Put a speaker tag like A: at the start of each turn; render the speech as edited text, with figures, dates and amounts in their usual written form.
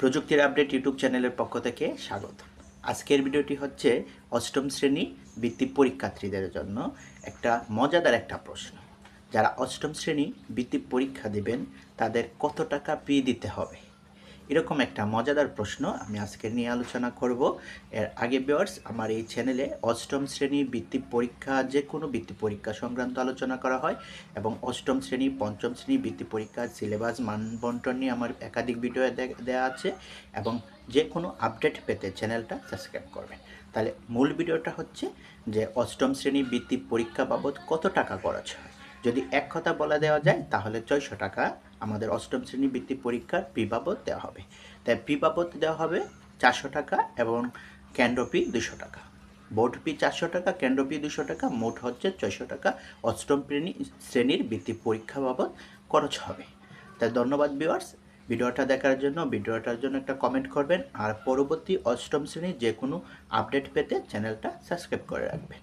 A: প্রযুক্তির update YouTube চ্যানেলের পক্ষ থেকে স্বাগত। আজকের ভিডিওটি হচ্ছে অষ্টম শ্রেণী বৃত্তি পরীক্ষার্থীদের জন্য একটা মজাদার একটা প্রশ্ন। যারা অষ্টম শ্রেণী বৃত্তি পরীক্ষা দেবেন তাদের কত টাকা ফি দিতে হবে, এরকম একটা মজাদার প্রশ্ন আমি আজকে নিয়ে আলোচনা করব। এর আগে ভিউয়ার্স, আমার এই চ্যানেলে অষ্টম শ্রেণী বৃত্তি পরীক্ষা, যে কোনো বৃত্তি পরীক্ষা সংক্রান্ত আলোচনা করা হয় এবং অষ্টম শ্রেণী পঞ্চম শ্রেণী বৃত্তি পরীক্ষার সিলেবাস মানবন্টন নিয়ে আমার একাধিক ভিডিও দেওয়া আছে এবং যে কোনো আপডেট পেতে চ্যানেলটা সাবস্ক্রাইব করবেন। তাহলে মূল ভিডিওটা হচ্ছে যে অষ্টম শ্রেণী বৃত্তি পরীক্ষা বাবদ কত টাকা খরচ হয়। যদি এক কথা বলা দেওয়া যায় তাহলে 600 টাকা আমাদের অষ্টম শ্রেণী বৃত্তি পরীক্ষার ফি বাবদ দেওয়া হবে। তাই ফি বাবদ দেওয়া হবে 400 টাকা এবং কেন্দ্র ফি 200 টাকা। বোর্ড ফি 400 টাকা, কেন্দ্র ফি 200 টাকা, মোট হচ্ছে 600 টাকা অষ্টম শ্রেণীর বৃত্তি পরীক্ষা বাবদ খরচ হবে। তাই ধন্যবাদ ভিউয়ার্স, ভিডিওটা দেখার জন্য। ভিডিওটার জন্য একটা কমেন্ট করবেন আর পরবর্তী অষ্টম শ্রেণীর যে কোনো আপডেট পেতে চ্যানেলটা সাবস্ক্রাইব করে রাখবেন।